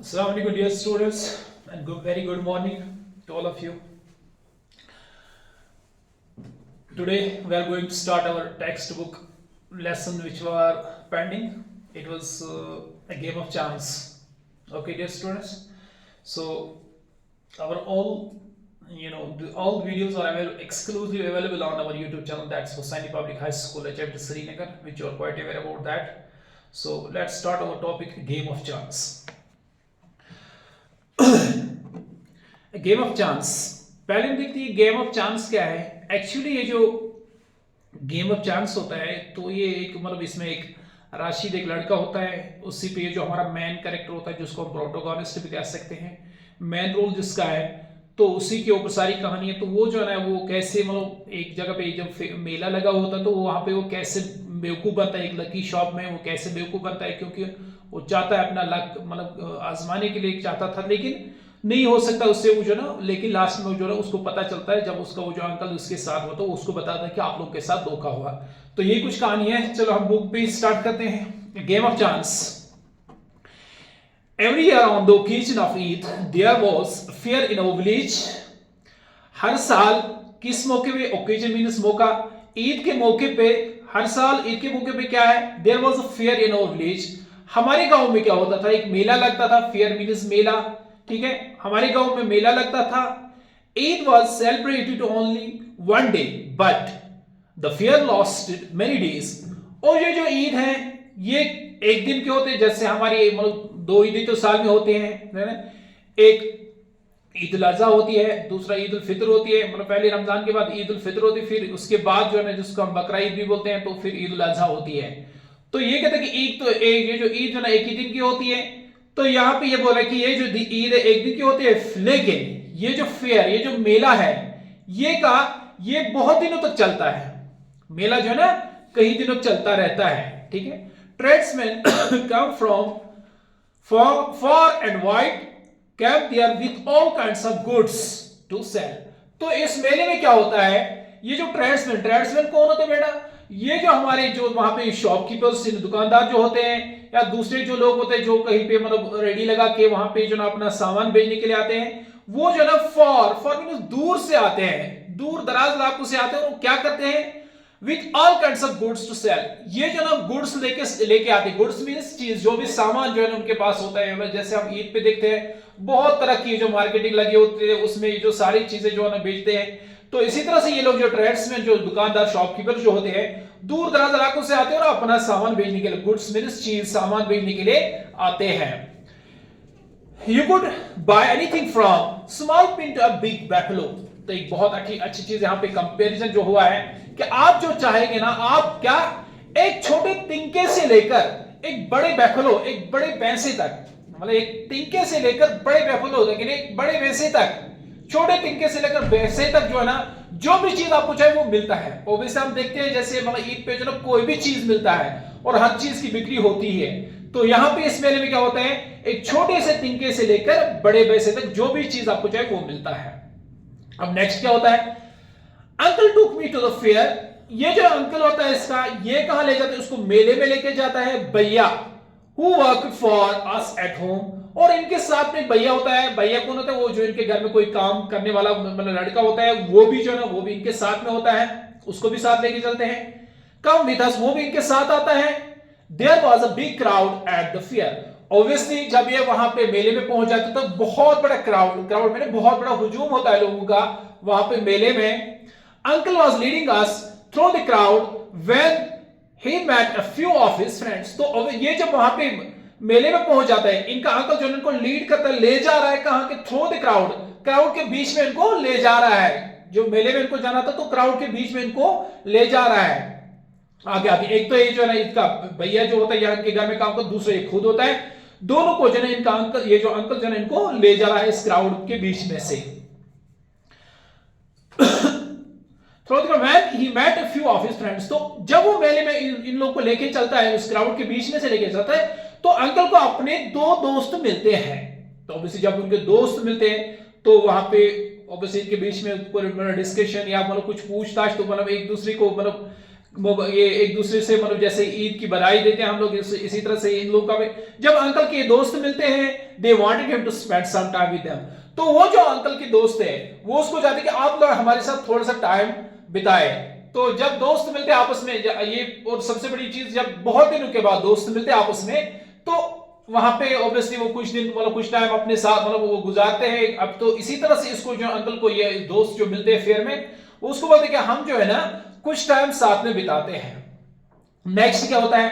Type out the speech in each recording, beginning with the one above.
Assalamu alaikum dear students and very good morning to all of you. Today we are going to start our textbook lesson which were pending. It was a game of chance. Okay dear students. So our all all videos are exclusively available on our YouTube channel, that's Hossaini Public High School HFD Srinagar, which you are quite aware about that. So let's start our topic, game of chance. Game of chance, पहले हम देखते हैं game of chance क्या है. Actually ये जो game of chance होता है तो ये एक इसमें एक राशिद एक लड़का होता है, उसी पे ये जो हमारा मेन कैरेक्टर होता है जिसको हम प्रोटोगोनिस्ट भी कह सकते हैं, मेन रोल जिसका है, तो उसी के ऊपर सारी कहानी है. तो वो जो है वो कैसे एक जगह पे जब मेला लगा होता है तो वहां पे वो कैसे बेवकूफ बनता है, एक लकी शॉप में वो कैसे बेवकूफ बनता है, क्योंकि वो चाहता है अपना लक आजमाने के लिए चाहता था, लेकिन नहीं हो सकता उससे वो जो लेकिन लास्ट में जो उसको पता चलता है जब उसका वो जो अंकल उसके साथ हुआ तो उसको बताता है कि आप लोग के साथ धोखा हुआ. तो ये कुछ कहानी है. चलो हम बुक पे स्टार्ट करते हैं. Game of chance. Every year on the occasion of Eid, there was fair in our village. हर साल किस मौके पे, occasion means मौका, ईद के मौके पे, हर साल ईद के मौके पे क्या है, there was a fair in our village. हमारे गांव में क्या होता था, एक मेला लगता था. fair means मेला, ठीक है, हमारे गांव में मेला लगता था. Eid was celebrated only one day, but the fair lasted many days. और ये जो ईद है ये एक दिन के होते हैं, जैसे हमारी दो ईद तो साल में होते हैं, एक ईद उल अजहा होती है, दूसरा ईद उल फितर होती है, पहले रमजान के बाद ईद उल फितर होती है, फिर उसके बाद जो है ना जिसको हम बकरा ईद भी बोलते हैं, तो फिर ईद उल अजहा होती है. तो ये कहते हैं कि ईद तो ये जो ईद जो ना एक ही दिन की होती है. तो यहाँ पे ये बोल रहा है कि ये जो ईद है एक दिन की होती है, लेकिन ये जो फेयर, ये जो मेला है, ये बहुत दिनों तक चलता है. मेला जो है ना कई दिनों तक चलता रहता है, ठीक है. Tradesmen come from far and wide, came there with all kinds of goods to sell. तो इस मेले में क्या होता है, ये जो ट्रेड्समैन कौन होते हैं बेटा, ये जो हमारे जो वहां पे शॉपकीपर्स, दुकानदार जो होते हैं, या दूसरे जो लोग होते हैं जो कहीं पे रेडी लगा के वहां पे जो ना अपना सामान बेचने के लिए आते हैं, वो जो ना फॉर मींस दूर से आते हैं, दूर दराज इलाकों से आते हैं. और क्या करते हैं, with all kinds of goods to sell. ये जो ना गुड्स लेके आते हैं, गुड्स मींस चीज, जो भी सामान जो है ना उनके पास होता है. जैसे हम ईद पे देखते हैं बहुत तरह की जो मार्केटिंग लगी होती है, उसमें जो सारी चीजें जो है ना बेचते हैं. तो इसी तरह से ये लोग जो ट्रेड्समैन, जो दुकानदार, शॉपकीपर जो होते हैं, दूर दराज इलाकों से आते हैं और अपना सामान बेचने के लिए, गुड्स मींस चीज, सामान बेचने के लिए आते हैं. You could buy anything from small pin to a big buffalo. तो एक बहुत अच्छी चीज यहाँ पे कंपैरिजन जो हुआ है कि आप जो चाहेंगे ना, आप क्या, एक छोटे तिनके से लेकर एक बड़े बैफलो, एक बड़े भैंसे तक, एक तिनके से लेकर बड़े बैफलो, लेकिन एक बड़े भैंसे तक, छोटे तिनके से लेकर भैंसे तक जो है ना, जो भी चीज आपको चाहे वो मिलता है. ओब्वियसली हम देखते हैं जैसे ईद पे जो ना कोई भी चीज मिलता है और हर चीज की बिक्री होती है. तो यहाँ पे इस मेले में क्या होता है, एक छोटे से तिनके से लेकर बड़े भैंसे तक जो भी चीज आपको चाहे वो मिलता है. अब नेक्स्ट क्या होता है, uncle took me to the fair. ये जो अंकल होता है इसका, ये कहां ले जाता है, उसको मेले में लेके जाता है भैया, who work for us at home. और इनके साथ में भैया होता है. भैया कौन होता है, वो जो इनके घर में कोई काम करने वाला लड़का होता है, वो भी जो है ना वो भी इनके साथ में होता है, उसको भी साथ लेके चलते हैं. कम विद अस, वो भी इनके साथ आता है. There was a big crowd at the fair. Obviously जब ये वहां पे मेले में पहुंच जाते तो बहुत बड़ा क्राउड में बहुत बड़ा हुजूम होता है लोगों का वहां पे मेले में. Uncle was leading us through the crowd when he met a few of his friends. तो ये जब वहां पे मेले में पहुंच जाता है, इनका अंकल जो इनको लीड करता है, ले जा रहा है कहां के, थ्रू द क्राउड के बीच में इनको ले जा रहा है. जो मेले में इनको जाना था तो क्राउड के बीच में इनको ले जा रहा है. आगे एक तो ये जो है ना इसका भैया जो होता है यहाँ के घर में काम करता, दूसरा ये खुद होता है. दोनों को जो है इनका अंकल, ये जो अंकल जो है इनको ले जा रहा है इस क्राउड के बीच में से. When he met a few of his friends, तो जब वो मेले में इन लोगों को लेके चलता है, उस क्राउड के बीच में से लेके चलता है, तो अंकल को अपने दो दोस्त मिलते हैं. तो ऑब्वियसली जब उनके दोस्त मिलते हैं तो वहां पे ऑब्वियसली इनके बीच में डिस्कशन या कुछ पूछताछ, तो एक दूसरे को ये एक दूसरे से मतलब जैसे ईद की बधाई देते हैं हम लोग, इसी तरह से इन लोगों का भी जब अंकल के दोस्त मिलते हैं, they wanted him to spend some time with them, तो वो जो अंकल के दोस्त है वो उसको चाहते कि आप लोग हमारे साथ थोड़ा सा टाइम बिताए। तो जब दोस्त मिलते हैं आपस में ये, और सबसे बड़ी चीज जब बहुत दिनों के बाद दोस्त मिलते हैं आपस में, तो वहां पे ऑब्वियसली वो कुछ दिन मतलब कुछ टाइम अपने साथ मतलब वो गुजारते हैं। अब तो इसी तरह से इसको जो अंकल को ये दोस्त जो मिलते हैं फेयर में, उसको बोलते हैं कि हम जो है ना कुछ टाइम साथ में बिताते हैं। नेक्स्ट क्या होता है,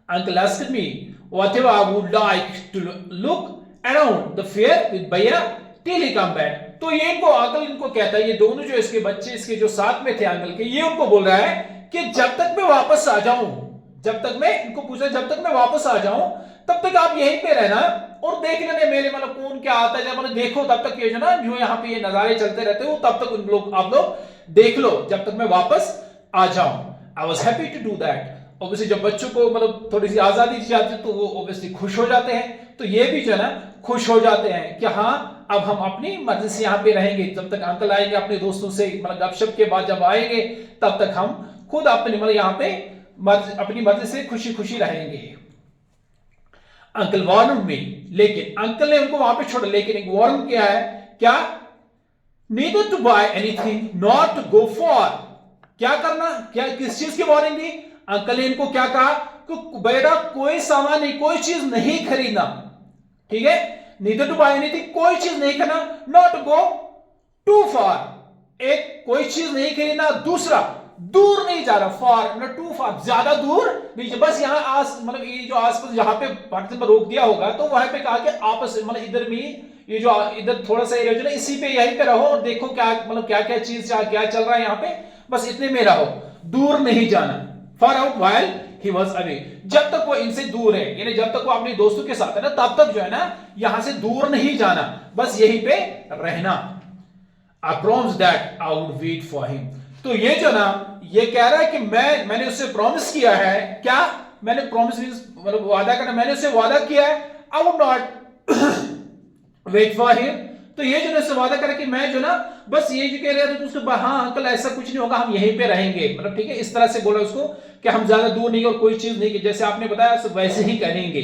uncle asked me whatever I would like to look around the fair with भैया टिल ही कम बैक। तो ये इनको अंकल इनको कहता है, ये दोनों जो इसके बच्चे इसके जो साथ में थे अंकल के, ये उनको बोल रहा है कि जब तक मैं वापस आ जाऊं, जब तक मैं इनको पूछा जब तक मैं वापस आ जाऊं तब तक आप यहीं पे रहना और देख लेने मेरे मतलब कौन क्या आता है, मतलब देखो तब तक ये जो ना जो यहाँ पे ये नजारे चलते रहते हो तब तक उन लोग आप लोग देख लो जब तक मैं वापस आ जाऊं। I was happy to do that. Obviously जब बच्चों को मतलब थोड़ी सी आजादी दी जाती है तो वो ऑब्वियसली खुश हो जाते हैं, तो ये भी जो है ना खुश हो जाते हैं कि हाँ अब हम अपनी मर्जी से यहाँ पे रहेंगे, जब तक अंकल आएंगे अपने दोस्तों से मतलब गपशप के बाद जब आएंगे तब तक हम खुद अपने मतलब यहाँ पे अपनी मर्जी से खुशी खुशी रहेंगे। अंकल वार्न मी, लेकिन अंकल ने उनको वहां पे छोड़ा, लेकिन एक वार्न किया है क्या, neither to buy anything not to go for, क्या करना, क्या किस चीज की वार्निंग दी, अंकल ने इनको क्या कहा कि बेटा कोई सामान नहीं कोई चीज नहीं खरीदना, ठीक है, नीदर टू बाय एनीथिंग कोई चीज नहीं करना, नॉट गो टू फार एक कोई चीज नहीं खरीदना, दूसरा दूर नहीं जा रहा, फार ना टू फार ज्यादा दूर नहीं, बस यहाँ आस मतलब ये जो आसपास जहां पे पार्टिसिपेंट रोक दिया होगा तो वहां पे कहा कि आपस मतलब इधर में ये जो इधर थोड़ा सा एरिया जो ना इसी पे यहीं पे रहो और देखो क्या मतलब क्या क्या चीज क्या चल रहा है यहाँ पे, बस इतने में रहो, दूर नहीं जाना। For out while he was away, जब तक वो इनसे दूर है यानी जब तक वो अपने दोस्तों के साथ है ना तब तक जो है ना यहां से दूर नहीं जाना, बस यहीं पे रहना। I promise that I would wait for him, तो ये जो ना ये कह रहा है कि मैंने उससे प्रॉमिस किया है, क्या मैंने प्रॉमिस मतलब वादा करना, मैंने उससे वादा किया है I would not wait for him, तो ये जो ना वादा करे कि मैं जो ना बस ये जो कह रहे थे तो उसको हाँ अंकल ऐसा कुछ नहीं होगा हम यहीं पे रहेंगे, मतलब ठीक है इस तरह से बोला उसको कि हम ज्यादा दूर नहीं और कोई चीज नहीं, जैसे आपने बताया सब वैसे ही करेंगे।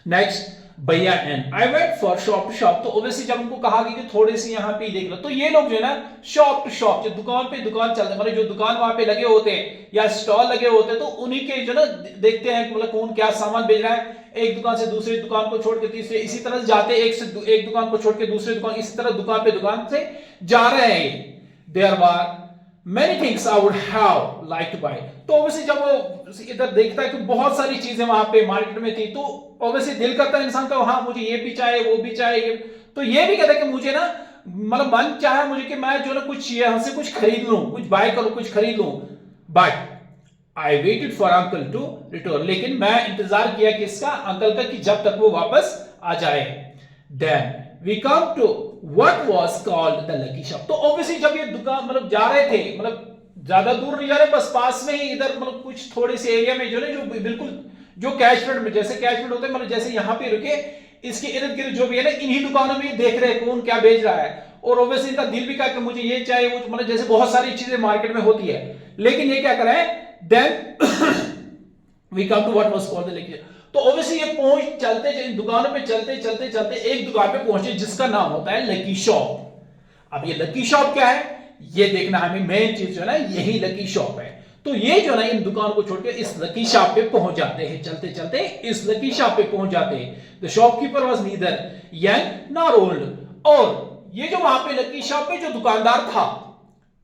नेक्स्ट भैया and I went for shop to shop, तो ऑब्वियसली जब उनको कहा कि थोड़े से यहाँ पे देख लो, तो ये लोग जो है ना शॉप टू शॉप जो दुकान पे दुकान चलते मतलब जो दुकान वहां पे लगे होते हैं या स्टॉल लगे होते हैं तो उन्हीं के जो ना देखते हैं मतलब कौन क्या सामान बेच रहा है, एक दुकान से दूसरी दुकान को छोड़ के तीसरे इसी तरह से जाते, एक दुकान को छोड़ के दूसरी दुकान, इसी तरह दुकान पे दुकान से जा रहे हैं। There were many things I would have liked to buy, तो ऑब्वियसली जब वो इधर देखता है कि बहुत सारी चीजें वहां पे मार्केट में थी तो ऑब्वियसली दिल करता है इंसान का हाँ मुझे ये भी चाहिए वो भी चाहिए, तो ये भी कहता है कि मुझे ना मतलब मन चाहे मुझे कि मैं जो ना कुछ यहाँ से कुछ खरीद लूं, कुछ बाय करूं, कुछ खरीद लूं, but I waited for uncle to return, लेकिन मैं इंतजार किया किसका, अंकल का, कि जब तक वो वापस आ जाए। Then we come to what was called the lucky shop, तो ऑब्वियसली जब ये दुकान मतलब जा रहे थे मतलब ज्यादा दूर नहीं जा रहे, बस पास में ही इधर मतलब कुछ थोड़े से एरिया में जो ना जो बिल्कुल जो कैचमेंट में जैसे कैचमेंट होते हैं मतलब जैसे यहाँ पे रुके इसके इर्द गिर्द जो भी है ना इन्हीं दुकानों में देख रहे हैं कौन क्या बेच रहा है, और ऑब्वियसली इनका दिल भी कहा कि मुझे ये चाहिए वो, मतलब जैसे बहुत सारी चीजें मार्केट में होती है, लेकिन ये क्या कर रहे हैं, then we come to what was called the lucky, तो ऑब्वियसली ये पहुंच चलते इन दुकानों पे चलते चलते चलते एक दुकान पे पहुंचे जिसका नाम होता है लकी शॉप। अब ये लकी शॉप क्या है ये देखना हमें, मेन चीज जो है ना यही लकी शॉप है, तो ये जो ना इन दुकान को छोड़कर इस लकी शॉप पे पहुंच जाते हैं, चलते चलते इस लकी शॉप पे पहुंच जाते हैं। The shopkeeper was neither young nor old, और ये जो वहां पे लकी शॉप पे जो दुकानदार था,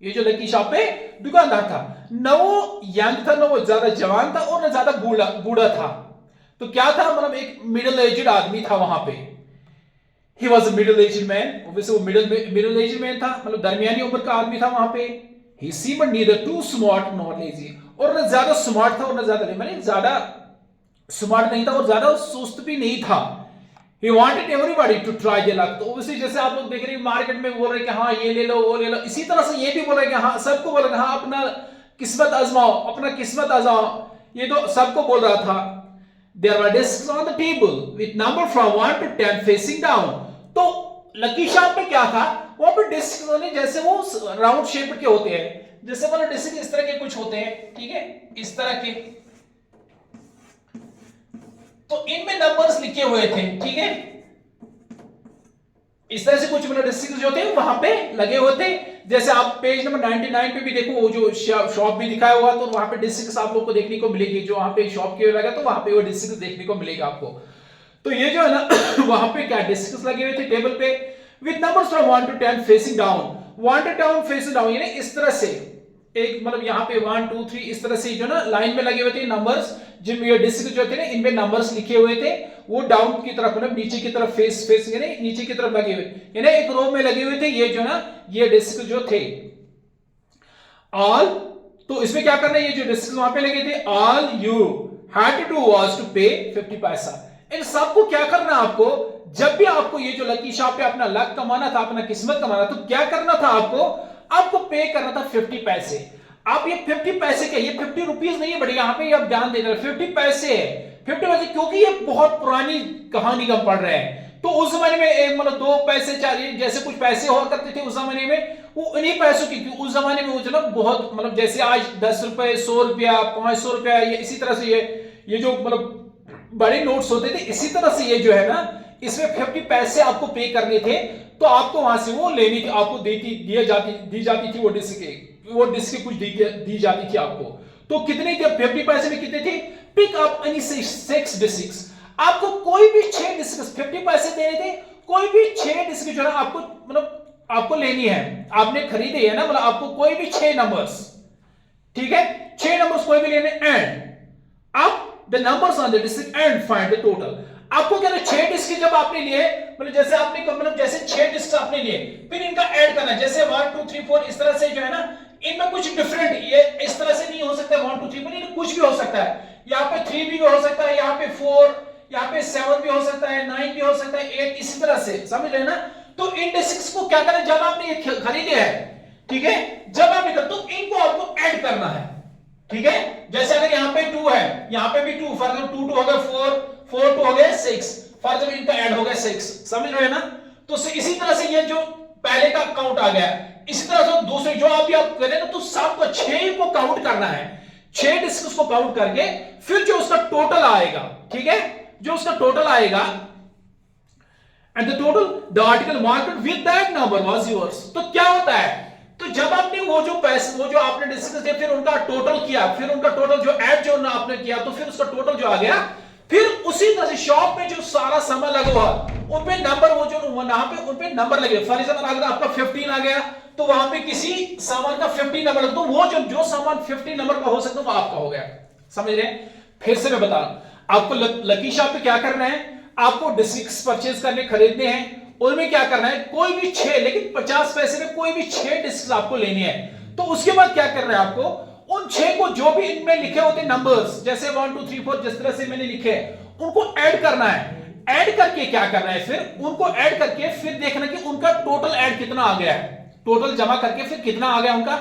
ये जो लकी शॉप पे दुकानदार था न वो यंग था न वो ज्यादा जवान था और न ज्यादा बूढ़ा था, तो क्या था मतलब एक मिडिल एज्ड आदमी था वहां पे, he was a middle aged man, obviously वो middle aged man था मतलब दरमियानी उम्र का आदमी था वहां पे। he seemed neither too smart nor lazy, और न ज्यादा स्मार्ट था और न ज्यादा मतलब ज्यादा स्मार्ट नहीं था और ज्यादा सुस्त भी नहीं था। he wanted everybody to try their luck, तो obviously जैसे आप लोग देख रहे हैं मार्केट में बोल रहे कि हाँ ये ले लो वो ले लो, इसी तरह से ये भी बोल रहे कि हाँ सबको बोल रहे हाँ अपना किस्मत आजमाओ अपना किस्मत आजमाओ, ये तो सबको बोल रहा था। There were desks on the table with number from 1 to 10 facing down, तो लकी शार्प में क्या था, वहां पे डिस्क ने जैसे वो राउंड शेप के होते हैं, जैसे मतलब डिस्क इस तरह के कुछ होते हैं, ठीक है, इस तरह के, तो इनमें नंबर्स लिखे हुए थे, ठीक है, इस तरह से कुछ मतलब डिस्क जो थे वहां पे लगे हुए थे। जैसे आप पेज नंबर 99 पे भी देखो, वो जो शॉप भी दिखाया हुआ, तो वहां पे डिस्क आप लोग को देखने को मिलेगी, जो वहां पे शॉप की लगा तो वहां पे वो डिस्क देखने को मिलेगा आपको। तो ये जो है ना वहां पे क्या डिस्क लगे हुए थे टेबल पे, with numbers from 1 to 10 facing down, 1 to 10 facing down, यानी इस तरह से एक मतलब यहाँ पे 1 2 3 इस तरह से जो ना लाइन में लगे हुए थे नंबर्स, जिनमें ये डिस्क जो थे ना इनमें नंबर्स लिखे हुए थे, वो डाउन की तरफ मतलब नीचे की तरफ फेस यानी नीचे की तरफ लगे हुए, यानी एक रो में लगे हुए थे ये जो ना ये डिस्क जो थे ऑल। तो इसमें क्या करना है, ये जो डिस्क वहां पे लगे थे, all you had to do was to pay 50 पैसा। इन सबको क्या करना आपको, जब भी आपको ये जो लकी शॉप पे अपना लक कमाना था, अपना किस्मत कमाना, तो क्या करना था आपको पे करना था 50 पैसे। आप ये 50 पैसे के, ये 50 रुपीज नहीं है बड़ी, यहां पे आप ध्यान देना 50 पैसे है, 50 पैसे, क्योंकि ये बहुत पुरानी कहानी का पढ़ रहे हैं। तो उस जमाने में एक मतलब 2 पैसे 4 जैसे कुछ पैसे हुआ करते थे उस जमाने में, वो उन्हीं पैसों की, उस जमाने में वो जो ना बहुत मतलब जैसे आज 10 रुपए 100 रुपया 500 रुपया, ये इसी तरह से ये जो मतलब बड़े नोट्स होते थे, इसी तरह से ये जो है ना इसमें 50 पैसे आपको पे करने थे, तो आपको वहां से वो लेनी थी, आपको दी जाती थी वो डिस्क कुछ दी जाती थी आपको। तो कितने थे 50 पैसे में, कितने थे, पिक अप एनी 6 डिस्क, आपको कोई भी 6 डिस्क 50 पैसे देने थे, कोई भी 6 डिस्क जो है आपको मतलब आपको लेनी है, आपने खरीदे है ना, मतलब आपको कोई भी 6 नंबर्स, ठीक है, 6 नंबर्स कोई भी लेने, एंड आप the numbers on the disc and find the total. आपको क्या 6 डिस्क जब आपने लिए, मतलब जैसे आपने मतलब जैसे 6 डिस्क आपने लिए, फिर इनका ऐड करना है, जैसे 1 2 3 4 इस तरह से जो है ना, इनमें कुछ डिफरेंट, ये इस तरह से नहीं हो सकता 1 2 3 4, इनमें कुछ भी हो सकता है, यहाँ पे 3 भी हो सकता है, यहाँ पे 4, यहाँ पे 7 भी हो सकता है, 9 भी हो सकता है, 8, इसी तरह से, समझ रहे हैं ना। तो इन डिस्क को क्या करना है, जब आपने ये खरीदे हैं, ठीक है, जब आपने तो इनको आपको ऐड करना है, ठीक है, जैसे अगर यहाँ पे 2 है, यहाँ पे भी 2, फॉर एग्जांपल 2 2 हो गया 4 4 2 हो गया 6, फॉर एग्जांपल इनका ऐड हो गया 6, समझ रहे हैं ना। तो इसी तरह से ये जो पहले का काउंट आ गया, इसी तरह से दूसरे जो आप करें ना, तो सबको 6 को काउंट करना है, 6 डिस्क को काउंट करके फिर जो उसका टोटल आएगा, ठीक है, जो उसका टोटल आएगा, and the total the article market with that number was yours. तो क्या होता है, तो जब आपने वो जो पैसे वो जो आपने डिस्कस किया, फिर उनका टोटल किया, फिर उनका टोटल जो ऐड जो आपने किया, तो फिर उसका टोटल जो आ गया, फिर उसी तरह से शॉप में जो सारा सामान लगा हुआ उन पे नंबर, वो जो वहां पे उन पे नंबर लगे, फॉर एग्जांपल अगर आपका 15 आ गया, तो वहां पे किसी सामान का 15 नंबर लगा, तो वो जो सामान 15 नंबर का हो सकता है वो आपका हो गया, समझ रहे हैं। फिर से मैं बता रहा हूं आपको, लकी शॉप पे क्या करना है, आपको डिस्क परचेज करने खरीदने हैं, उनमें क्या करना है, कोई भी 6, लेकिन 50 पैसे में कोई भी 6 डिस्क आपको लेनी है। तो उसके बाद क्या करना है आपको, उन 6 को जो भी इनमें लिखे होते नंबर्स, जैसे 1 2 3 4 जिस तरह से मैंने लिखे हैं, उनको ऐड करना है। ऐड करके क्या करना है, फिर उनको ऐड करके फिर देखना कि उनका टोटल ऐड कितना आ गया है, टोटल जमा करके फिर कितना आ गया उनका।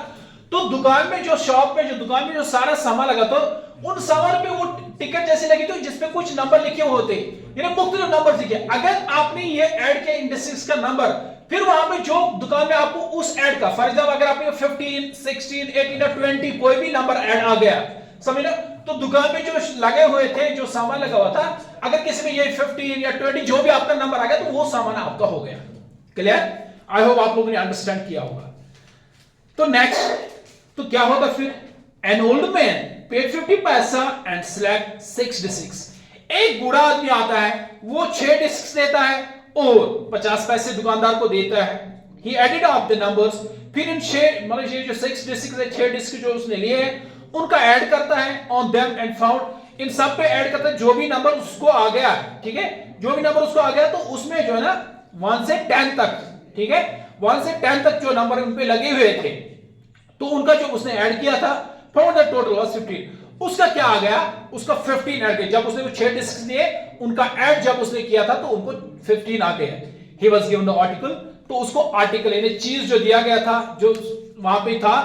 तो दुकान में जो शॉप में जो दुकान में जो सारा सामान लगा, तो उन सामान पे वो टिकट जैसे लगी, तो जिसपे कुछ नंबर लिखे हुए होते, यानी मुख्तलिफ नंबर लिखे, अगर आपने ये ऐड किया इंडेक्स का नंबर, फिर वहां पे जो दुकान में आपको उस ऐड का, फॉर एग्जांपल अगर आपने 15 16 18 या 20 कोई भी नंबर ऐड आ गया, समझ लो, तो दुकान में जो लगे हुए थे, जो सामान लगा हुआ था, अगर किसी में ये 15 या 20 जो भी आपका नंबर आ गया, तो वो सामान आपका हो गया। क्लियर, आई होप आप लोगों ने अंडरस्टैंड किया होगा। तो नेक्स्ट, तो क्या होगा फिर, एन ओल्ड मैन पेड 50 पैसा एंड सेलेक्ट 6 डिस्क। एक बूढ़ा आदमी आता है, वो 6 डिस्क देता है और 50 पैसे दुकानदार को देता है। ही एडेड अप द नंबर्स, फिर इन 6 मतलब ये जो 6 डिस्क है, 6 डिस्क जो उसने लिए हैं, उनका ऐड करता है ऑन देम एंड फाउंड, इन सब पे ऐड करता है जो भी नंबर उसको आ गया, ठीक है, जो भी नंबर उसको आ गया, तो उसमें जो है ना 1 से 10 तक, ठीक है, 1 से 10 तक जो नंबर उन पे लगे हुए थे, तो उनका जो उसने ऐड किया था, फाउंड द टोटल वाज 15। उसका क्या आ गया, उसका 15 ऐड किया, जब उसने वो 6 डिस्क दिए, उनका ऐड जब उसने किया था, तो उनको 15 आ गए। He was given the article, तो उसको आर्टिकल यानी चीज जो दिया गया था, जो वहां पे था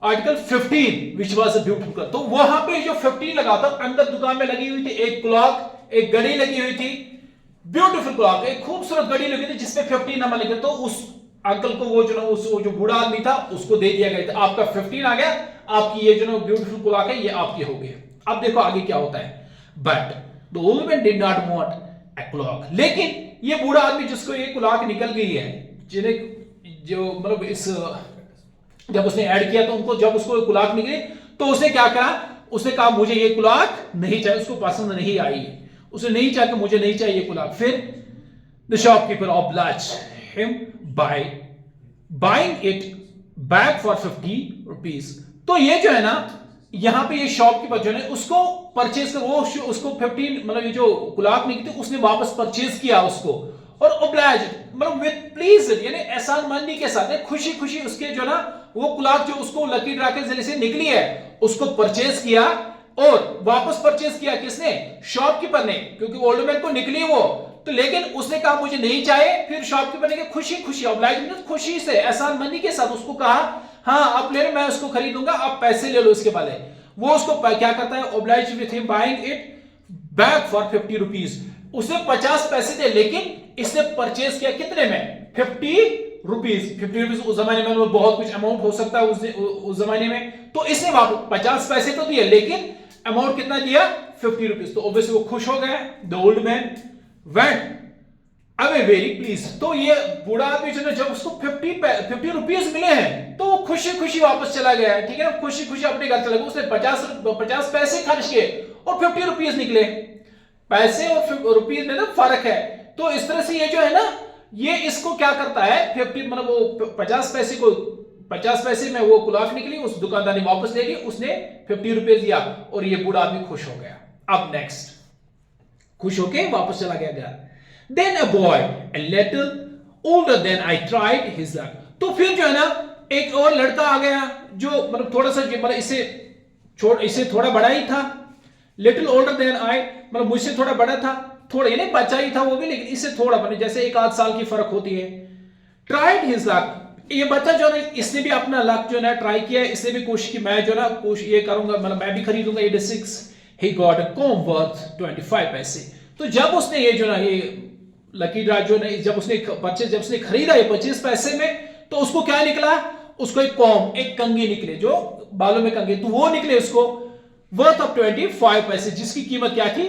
article 15 which was a beautiful. तो वहां पे जो 15 लगा था, अंदर दुकान में लगी हुई थी एक क्लॉक, एक घड़ी लगी हुई थी, ब्यूटीफुल क्लॉक, एक खूबसूरत घड़ी लगी थी जिसपे 15 नंबर लिखे, तो उस अंकल को वो जो ना वो जो बूढ़ा आदमी था उसको दे दिया गया था, आपका 15 आ गया, आपकी ये जो ना ब्यूटीफुल क्लॉक है ये आपकी हो गई। अब देखो आगे क्या होता है, but the old man did not want a clock, लेकिन ये बूढ़ा आदमी जिसको ये क्लॉक निकल गई है, जिन्हें जो मतलब इस जब उसने ऐड किया तो उनको जब उसको क्लॉक निकली तो उसने क्या कहा, उसने कहा मुझे ये क्लॉक नहीं चाहिए, उसको पसंद नहीं आई, उसने नहीं चाहा कि मुझे नहीं चाहिए क्लॉक। फिर the shopkeeper obliged him by buying it back for 50 rupees। तो ये जो है ना यहां पे ये शॉपकीपर जो है उसको परचेज कर, वो उसको 15 मतलब ये जो क्लॉक निकली थी उसने वापस परचेज किया उसको, और obliged मतलब विद प्लीज यानी एहसान मंदी के साथ, खुशी खुशी उसके जो ना वो क्लॉक जो उसको लकी ड्रा के जरिए से निकली है उसको परचेज किया, और वापस परचेज किया किसने, शॉपकीपर ने, क्योंकि ओल्ड मैन को निकली वो तो, लेकिन उसने कहा मुझे नहीं चाहिए। फिर शॉपकीपर ने खुशी खुशी ऑब्लाइज खुशी से एहसान मंदी के साथ उसको कहा हाँ आप ले लो, मैं उसको खरीदूंगा, आप पैसे ले लो इसके पहले। वो उसको क्या करता है, oblige with him buying it back for 50 rupees, उसने 50 पैसे थे लेकिन इसने परचेज किया कितने में, 50 रुपीज। 50 रुपीज उस जमाने में बहुत कुछ अमाउंट हो सकता है उस जमाने में, तो इसने वापस 50 पैसे तो दिए लेकिन अमाउंट कितना दिया, 50 रुपीज। तो ऑब्वियसली वो खुश हो गया, the old man went away very please. तो ये बूढ़ा आदमी जो जब उसको 50 रुपीज मिले हैं तो वो खुशी खुशी वापस चला गया, ठीक है ना, खुशी खुशी अपने घर चला गया। उसने 50 पैसे खर्च किए और 50 रुपीज निकले, पैसे और रुपीज में ना फर्क है। तो इस तरह से ये जो है ना ये इसको क्या करता है, 50 मतलब वो 50 पैसे में वो क्लॉक निकली, उस दुकानदार ने वापस ले ली, उसने 50 रुपए दिया और ये बूढ़ा आदमी खुश हो गया। अब नेक्स्ट, खुश होके वापस चला गया घर। Then a boy a little older than I tried his luck। तो फिर जो है ना एक और लड़का आ गया जो मतलब थोड़ा सा मतलब इससे थोड़ा बड़ा ही था, लिटिल ओल्डर देन आई मतलब मुझसे थोड़ा बड़ा था, थोड़ा यानी बच्चा ही था वो भी, लेकिन इससे थोड़ा मतलब जैसे 1 आध साल की फर्क होती है। ट्राइड हिज लक, ये बच्चा जो है इसने भी अपना लक जो है ट्राई किया, इसने भी कोशिश की मैं जो ना कोशिश ये करूंगा, मतलब मैं भी खरीदूंगा 86। he got a comb worth 25 पैसे। तो जब उसने ये जो ना ये लकी ड्रा जो ना जब उसने खरीदा ये 25 पैसे में, तो उसको क्या निकला, उसको एक कॉम एक कंघी निकले जो बालों में कंघी, तो वो निकले उसको वर्थ ऑफ 25 पैसे, जिसकी कीमत क्या थी,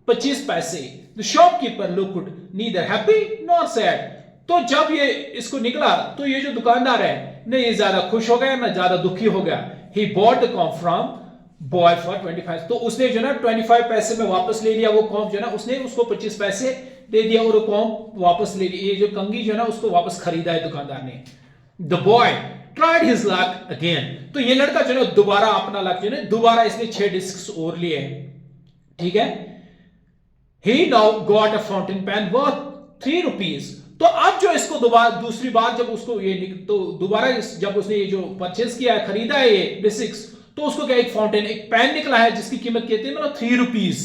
25 पैसे। The shopkeeper looked neither happy nor sad. तो जब ये इसको निकला तो ये जो दुकानदार है न ये ज्यादा खुश हो गया न ज्यादा दुखी हो गया। He bought the com from boy for 25। तो उसने जो ना 25 पैसे में वापस ले लिया वो कॉम जो ना, उसने उसको 25 पैसे दे दिया और कॉम वापस ले लिया, ये जो कंघी जो ना उसको वापस खरीदा है दुकानदार ने। The boy tried his luck again. तो ये लड़का जो है दोबारा अपना लक जो है दोबारा इसने 6 डिस्क और लिए, ठीक है। He now got a fountain pen worth 3 rupees. तो अब जो इसको दोबारा दूसरी बार जब उसको ये तो दोबारा जब उसने ये जो परचेज किया है खरीदा है ये बेसिक्स, तो उसको क्या एक फाउंटेन एक पेन निकला है जिसकी कीमत कितनी है, मतलब 3 रुपीज।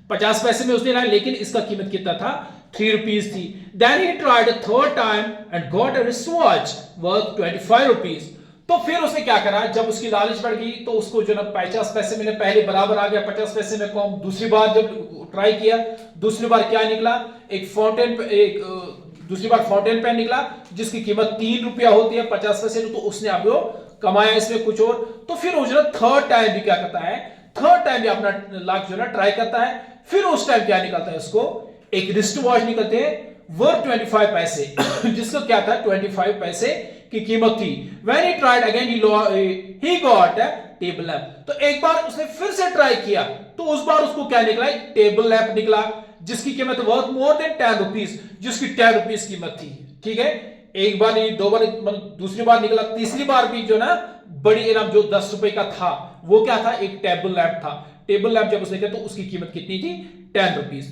50 पैसे में उसने लाया लेकिन इसका कीमत कितना था, 3 रुपीज थी। Then he tried a third time and got a wristwatch worth 25 rupees. तो फिर उसने क्या करा, जब उसकी लालच बढ़ गई तो उसको जो ना 50 पैसे में पहले बराबर आ गया 50 पैसे में कम। दूसरी बार जब ट्राई किया, दूसरी बार क्या निकला, एक फाउंटेन दूसरी बार फाउंटेन पेन निकला जिसकी कीमत 3 रुपया होती है 50 पैसे। तो उसने अब वो कमाया इसमें कुछ और। तो फिर वो जो ना थर्ड टाइम भी क्या करता है, थर्ड टाइम भी अपना लाख जो ना ट्राई करता है। फिर उस टाइम क्या निकलता है, उसको एक रिस्ट वॉच निकलते हैं वर्थ 25 पैसे जिसका क्या था 25 पैसे की कीमत थी। When he tried again he got a table lamp. तो एक बार उसने फिर से ट्राई किया तो उस बार उसको क्या निकला, एक टेबल लैंप निकला जिसकी कीमत वर्थ मोर देन 10 रुपीज, जिसकी 10 रुपीज कीमत थी, ठीक है। एक बार नहीं, दो बार, मतलब दूसरी बार निकला, तीसरी बार भी जो ना बड़ी इनाम जो 10 रुपए का था वो क्या था, एक टेबल लैंप था। टेबल लैंप जब उसने किया तो उसकी कीमत कितनी थी, 10 rupees.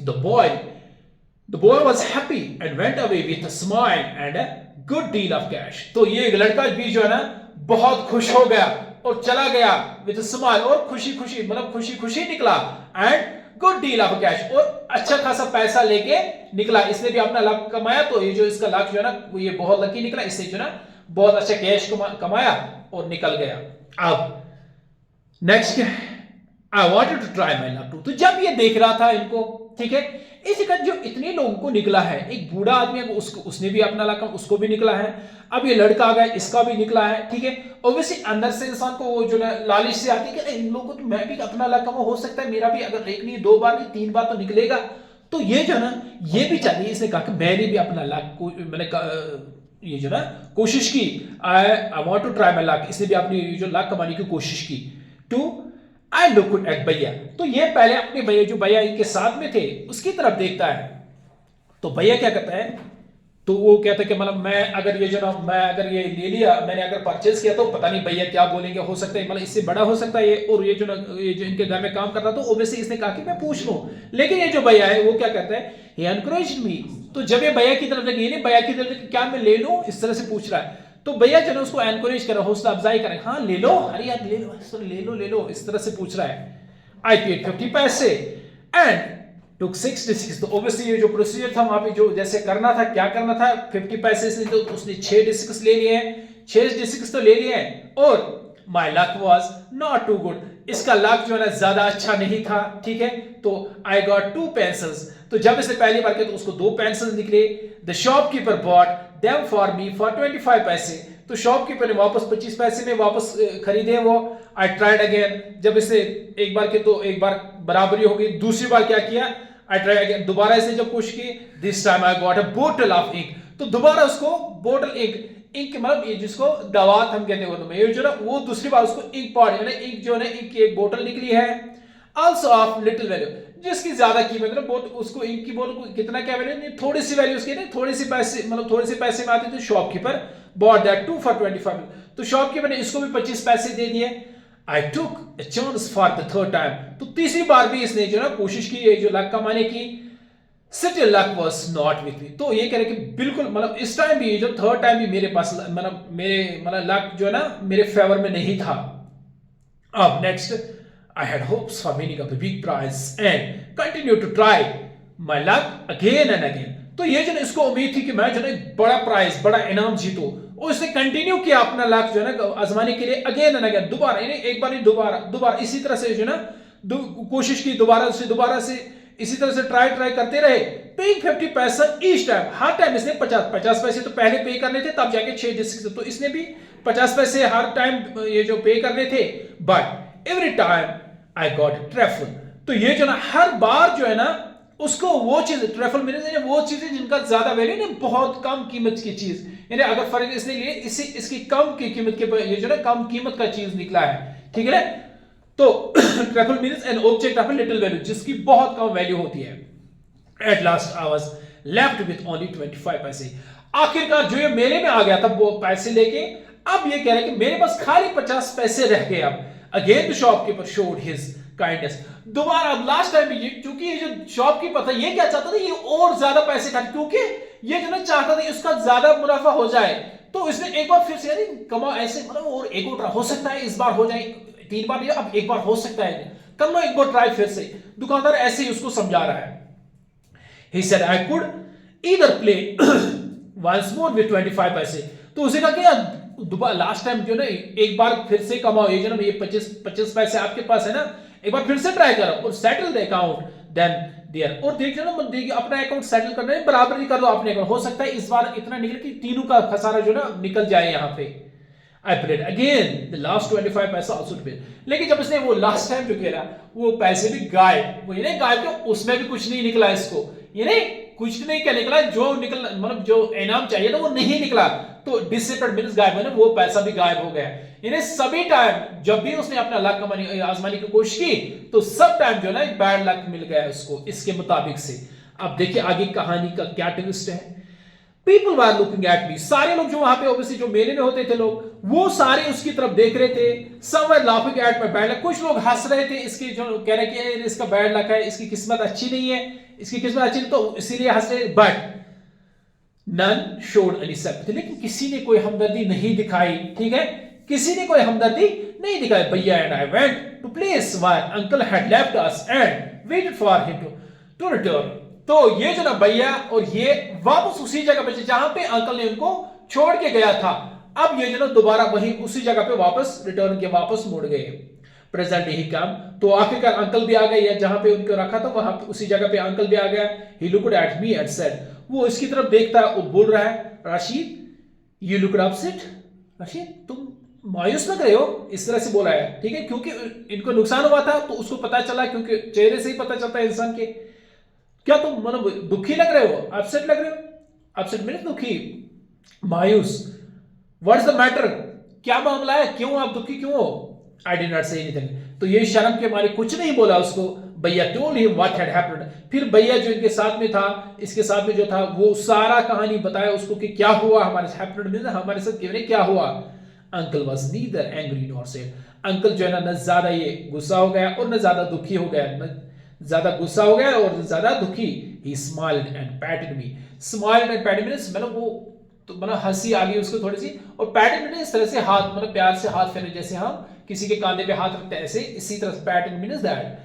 The boy was happy and went away with a smile and a good deal of cash। तो ये लड़का भी जो है ना बहुत खुश हो गया और चला गया with a smile, और खुशी खुशी मतलब खुशी खुशी निकला, and good deal of cash, और अच्छा खासा पैसा लेके निकला। इसने भी अपना लाख कमाया। तो ये जो इसका लाख जो है ना वो ये बहुत लकी निकला, इससे जो ना बहुत अच्छा कैश कमाया और निकल गया। अब नेक्स्ट क्या है, I wanted to try my luck too। तो जब ये देख रहा था इनको, ठीक है। इसी का जो इतने लोगों को निकला है, एक बूढ़ा आदमी है उसने भी अपना लाख उसको भी निकला है, अब ये लड़का आ गया इसका भी निकला है, ठीक है। ऑब्वियसली अंदर से इंसान को वो जो ना लालच से आती है कि इन लोगों को तो मैं भी अपना लाख हो सकता है, मेरा भी अगर एक नहीं दो बार नहीं तीन बार तो निकलेगा। तो ये जो ना ये भी चाहिए, इसने कहा कि मैंने भी अपना लाख को मैंने ये जो ना कोशिश की, I want to try my luck, इसने भी अपनी जो लाख कमाने की कोशिश की। टू आई लुक एट भैया, तो ये पहले अपने भैया जो भैया इनके साथ में थे उसकी तरफ देखता है। तो भैया क्या करता है, तो वो कहता है कि मतलब मैं अगर ये जो ना मैं अगर ये ले लिया, मैंने अगर परचेज किया तो पता नहीं भैया क्या बोलेंगे, हो सकता है मतलब इससे बड़ा हो सकता है ये, और ये जो ना ये जो इनके घर में काम कर रहा था तो ओब्वियसली इसने कहा कि मैं पूछ लूं। लेकिन ये जो भैया है वो क्या करता है, ही एनकरेज्ड मी। तो जब ये भैया की तरफ देखे, ये नहीं भैया की तरफ देखे क्या मैं ले लूं, इस तरह से पूछ रहा है, तो भैया जो है उसको एनकरेज करें, हौसला अफजाई करें, हाँ ले लो, अरे यार ले लो ले लो इस तरह से पूछ रहा है। आई पेड 50 पैसे एंड टुक 66। तो ऑब्वियसली ये जो प्रोसीजर था वहां पे जो जैसे करना था, क्या करना था, 50 पैसे से तो उसने 6 डिस्ट्रिक्ट्स ले लिए हैं, 6 डिस्ट्रिक्ट्स तो ले लिए हैं, और my luck was not too good, इसका लक जो है ना ज्यादा अच्छा नहीं था, ठीक है। तो आई गॉट 2 पेंसिल्स, तो जब इसने पहली बार किया तो उसको 2 पेंसिल्स निकले। The shopkeeper bot them for me for 25 पैसे, तो शॉपकीपर ने वापस 25 पैसे में वापस खरीदे वो। आई ट्राइड अगेन, जब इसे एक बार के तो एक बार बराबरी हो गई, दूसरी बार क्या किया, आई ट्राइड अगेन, दोबारा इसने जब कोशिश की, this time I got a बोतल ऑफ इंक, तो दोबारा उसको बोतल इंक मतलब ये जिसको दवात हम कहते हैं ये जो ना वो दूसरी बार उसको इंक पॉट यानी इंक जो है इंक की एक बोतल निकली है, आल्सो ऑफ लिटिल वैल्यू, जिसकी ज्यादा कीमत है, उसको इंक की बोतल को कितना क्या वैल्यू नहीं, थोड़ी सी वैल्यू उसकी नहीं, थोड़ी सी पैसे मतलब थोड़े से पैसे में आती थी। Shopkeeper bought that too for 25, तो शॉपकीपर ने इसको भी 25 पैसे दे दिए। I took a chance for the third time, तो तीसरी बार भी इसने जो ना कोशिश की ये जो लक कमाने की, still luck was not with me, तो ये कह रहे कि बिल्कुल मतलब इस टाइम भी जो थर्ड टाइम भी मेरे पास मतलब लक जो है ना मेरे फेवर में नहीं था। अब next, I had hopes for winning up a big prize and continue to try my luck again and again. तो ये जो ना इसको उम्मीद थी कि मैं जो ना बड़ा प्राइज बड़ा इनाम जीतूं, और इसने कंटिन्यू किया अपना लक जो है ना आजमाने के लिए अगेन एंड अगेन, दोबारा यानी एक बार नहीं दोबारा इसी तरह से जो ना कोशिश की, दोबारा से इसी तरह से ट्राई करते रहे। पेइंग 50 पैसा ईच टाइम, हर टाइम इसने 50 पैसे तो पहले पे करने थे, तब जाके 6 डिस्ट्रिक्ट, तो इसने भी 50 पैसे हर टाइम ये जो पे करने थे। But every time I got truffle, तो ये जो ना हर बार जो है ना उसको वो चीज ट्रैफल मिले, वो चीजें जिनका ज्यादा वैल्यू नहीं, बहुत कम कीमत की चीज, यानी अगर फर्क इसने लिए इसकी कम की कीमत के ये जो ना कम कीमत का चीज निकला है, ठीक है ना। तो truffle means an object of little value, जिसकी बहुत कम वैल्यू होती है। At last I was left with only 25 पैसे, आखिरकार जो ये मेले में आ गया था वो पैसे लेके, अब ये कह रहे कि मेरे पास खाली 50 पैसे रह गए। अब again the shopkeeper showed his kindness, दोबारा अब लास्ट टाइम ये क्योंकि ये जो शॉपकीपर था ये क्या चाहता था, ये और ज्यादा पैसे खा, क्योंकि ये जो ना चाहता था उसका ज्यादा मुनाफा हो जाए, तो इसने एक बार फिर से यानी कमा ऐसे मतलब और एक और हो सकता है इस बार हो जाए, 3 बार नहीं अब एक बार हो सकता है, कर लो एक बार ट्राई फिर से। दुकानदार ऐसे ही उसको समझा रहा है। He said I could either play once more with 25 पैसे, तो उसे कहा कि दोबारा लास्ट टाइम जो ना एक बार फिर से कमाओ, ये जो ना ये 25 पैसे आपके पास है ना, एक बार फिर से ट्राई करो और settle the account then there, और देखिए ना देखिए अपना अकाउंट सेटल करना है, बराबर ही कर लो अपने अकाउंट, हो सकता है इस बार इतना निकले कि तीनों का खसारा जो ना निकल जाए यहाँ पे। I played again the last 25 पैसा also to pay, लेकिन जब इसने वो लास्ट टाइम जो खेला वो पैसे भी गायब, वो ये नहीं गायब क्यों, उसमें भी कुछ नहीं निकला इसको, ये नहीं कुछ नहीं क्या निकला, जो निकल मतलब जो इनाम चाहिए था वो नहीं निकला, तो डिसअपॉइंटेड मींस गायब है ना, वो पैसा भी गायब हो गया। यानी सभी टाइम जब भी उसने अपना लक कमाने आजमाने की कोशिश की तो सब टाइम जो ना एक बैड लक मिल गया उसको इसके मुताबिक से। अब देखिए आगे कहानी का क्या ट्विस्ट है। People were looking at me, सारे लोग जो वहां पे ऑब्वियसली जो मेले में होते थे लोग वो सारे उसकी तरफ देख रहे थे। Some were laughing at my bad luck, कुछ लोग हंस रहे थे इसके जो कह रहे कि इसका बैड लक है, इसकी किस्मत अच्छी नहीं है, इसकी किस्मत अच्छी नहीं तो इसीलिए हंस रहे। But none showed any sympathy, लेकिन किसी ने कोई हमदर्दी नहीं दिखाई, ठीक है, किसी ने कोई हमदर्दी नहीं दिखाई। भैया and I went to place where uncle had left us and waited for him to return, तो ये जो ना भैया और ये वापस उसी जगह पे जहां पे अंकल ने उनको छोड़ के गया था, अब ये जो ना दोबारा वही उसी जगह पे वापस रिटर्न के वापस मुड़ गए। प्रेजेंट ही कम। तो आखिरकार अंकल भी आ गए, या जहां पे उनको रखा था वहां उसी जगह पे अंकल भी आ गया। He looked at me and said, वो इसकी तरफ देखता है और बोल रहा है, Rashid you looked upset, Rashid तुम मायूस लग रहे हो, इस तरह से बोला है। ठीक है, क्योंकि इनको नुकसान हुआ था तो उसको पता चला, क्योंकि चेहरे से ही पता चलता है इंसान के। क्या तुम मतलब दुखी लग रहे हो, अपसेट लग रहे हो? अपसेट मीन्स दुखी, मायूस। व्हाट्स द मैटर, क्या मामला है, क्यों आप दुखी क्यों हो? I did not say anything. तो ये शर्म के मारे कुछ नहीं बोला उसको। भैया told him what had happened. फिर भैया जो इनके साथ में था, इसके साथ में जो था, वो सारा कहानी बताया उसको कि क्या हुआ हमारे हैपेंड मींस हमारे साथ क्या हुआ। Uncle was neither angry nor sad. Uncle जो है ना ज्यादा ये गुस्सा हो गया और न ज्यादा दुखी हो गया, न ज्यादा गुस्सा हो गया और ज्यादा दुखी। ही smiled and पैटेड me. Smiled and पैटेड means मतलब वो तो मतलब हंसी आ गई उसको थोड़ी सी, और पैटेड मींस इस तरह से हाथ मतलब प्यार से हाथ फेरने, जैसे हम किसी के कांधे पे हाथ रखते हैं ऐसे, इसी तरह patted means that.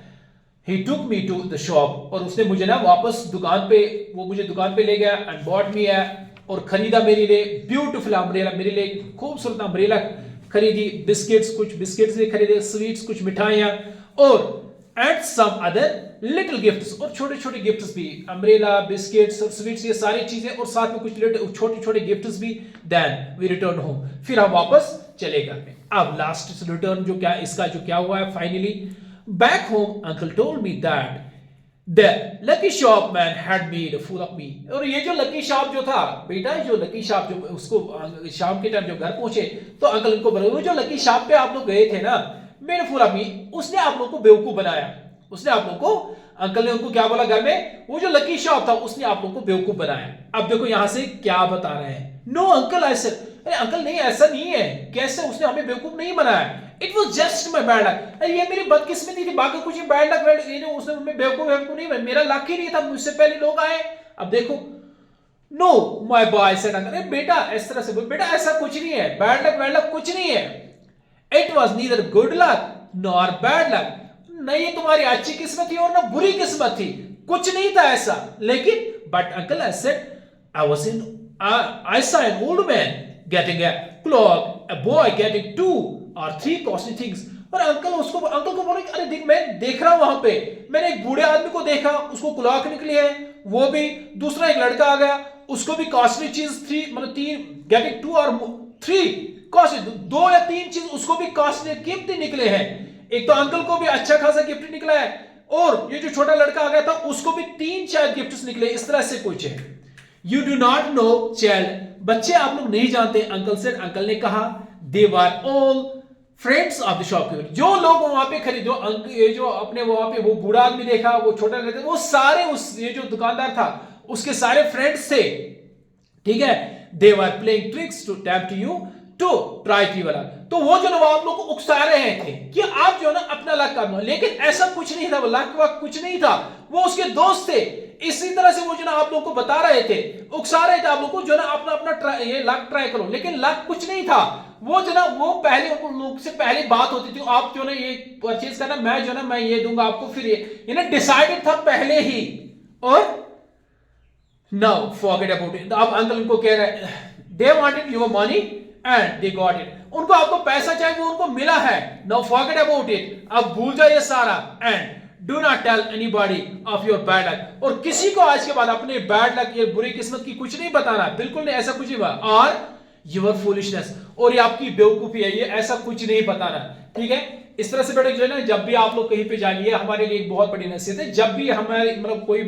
He took me to the shop, और उसने मुझे ना वापस दुकान पे, वो मुझे दुकान पे ले गया। एंड बॉट मी है, और खरीदा मेरे लिए ब्यूटीफुल अम्ब्रेला, मेरे लिए खूबसूरत अम्ब्रेला खरीदी। बिस्किट्स, कुछ बिस्किट्स भी खरीदे, स्वीट्स, कुछ मिठाइयां, और and some other little gifts, और छोटे छोटे गिफ्ट्स भी, अम्ब्रेला, बिस्किट्स और स्वीट्स, ये सारी चीजें, और साथ में कुछ छोटे छोटे गिफ्ट्स भी। देन वी रिटर्न होम, फिर हम वापस चले घर में। अब लास्ट रिटर्न जो क्या इसका जो क्या हुआ है finally back home, uncle told me that The lucky shop man had made a fool of me। और ये जो लकी शॉप जो था बेटा, जो लकी शॉप जो उसको शाम के टाइम जो घर पहुंचे तो अंकल उनको बोले, वो जो लकी शॉप पे आप लोग गए थे ना, मेड फूल ऑफ मी, उसने आप लोग को बेवकूफ बनाया। उसने आप लोग को, अंकल ने उनको क्या बोला घर में, वो जो लकी शॉप था उसने आप लोग को बेवकूफ बनाया। अब देखो यहां से क्या बता रहे हैं, नो अंकल ऐसे, अरे अंकल नहीं ऐसा नहीं है, कैसे, उसने हमें बेवकूफ नहीं बनाया। It was just my bad luck, अरे ये मेरी बदकिस्मती थी, बाकी कुछ बैड लक, उसने हमें बेवकूफ नहीं, मेरा लक ही नहीं था, मुझसे पहले लोग आए। अब देखो, नो माई बॉय सेड, अरे बेटा इस तरह से बोल, बेटा ऐसा कुछ नहीं है, बैड लक वैड लक कुछ नहीं है। It was neither good luck nor bad luck, न ये तुम्हारी अच्छी किस्मत थी और ना बुरी किस्मत थी, कुछ नहीं था ऐसा। लेकिन but uncle I said, I saw an old man getting a clock, a boy getting 2 or 3 costly things। और अंकल को बोले, अरे देख, मैं देख रहा हूं वहां पे, मैंने एक बूढ़े आदमी को देखा, उसको क्लॉक निकली है, वो भी, दूसरा एक लड़का आ गया, उसको भी कॉस्टली चीज 3 मतलब 3 गेटिंग 2 और 3 कॉस्टली, 2 या 3 चीज उसको भी कॉस्टली गिफ्ट निकले हैं। एक तो अंकल को भी अच्छा खासा गिफ्ट निकला है, और ये जो छोटा लड़का आ गया था उसको भी 3 शायद गिफ्ट्स निकले, इस तरह से कुछ है। You do not know child, बच्चे आप लोग नहीं जानते, अंकल सेड, अंकल ने कहा, they were all friends of the shopkeeper, जो लोग वहां पे खरीदो, ये जो अपने वहां पे वो बूढ़ा आदमी देखा, वो छोटा लड़का, वो सारे उस ये जो दुकानदार था उसके सारे फ्रेंड्स थे। ठीक है, they were playing tricks to tempt you to try की वाला, तो वो जो ना वो आप लोग को उकसा रहे थे कि आप जो ना अपना लक करना, लेकिन ऐसा कुछ नहीं था, वो लक वक कुछ नहीं था, वो उसके दोस्त थे। इसी तरह से वो जो ना आप लोग को बता रहे थे, उकसा रहे थे आप लोग को, जो ना अपना अपना ये लक ट्राई करो, लेकिन लक कुछ नहीं था। वो जो ना वो पहले लोग से पहले बात होती थी, आप जो ना ये परचेज करना, मैं जो ना मैं ये दूंगा आपको, फिर ये ना डिसाइडेड था पहले ही। और नाउ फॉरगेट अबाउट इट, अब अंकल उनको कह रहे हैं, they wanted your money and they got it, उनको आपको पैसा चाहिए, वो उनको मिला है। नाउ फॉरगेट अबाउट इट, अब भूल जाइए सारा। And do not tell anybody of your bad luck, और किसी को आज के बाद अपने बैड लक, ये बुरी किस्मत की कुछ नहीं बताना, बिल्कुल नहीं, ऐसा कुछ नहीं हुआ। और योर फूलिशनेस, और ये आपकी बेवकूफी है, ये ऐसा कुछ नहीं बताना। ठीक है, इस तरह से बेटा जो है ना, जब भी आप लोग कहीं पे जाइए, हमारे लिए एक बहुत बड़ी नसीहत है, जब भी हमारे मतलब कोई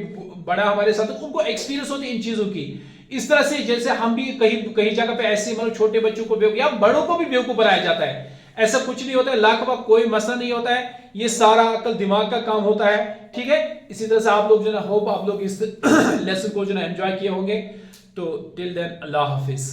बड़ा हमारे साथ, उनको एक्सपीरियंस होती है इन चीजों की। इस तरह से जैसे हम भी कहीं जगह पे ऐसे मतलब छोटे बच्चों को बेवकूफ या बड़ों को भी बेवकूफ बनाया जाता है, ऐसा कुछ नहीं होता है, लाख वक्त कोई मसला नहीं होता है, ये सारा अकल दिमाग का काम होता है। ठीक है, इसी तरह से आप लोग जो ना, होप आप लोग इस लेसन को जो ना एंजॉय किए होंगे। तो टिल देन अल्लाह हाफिज।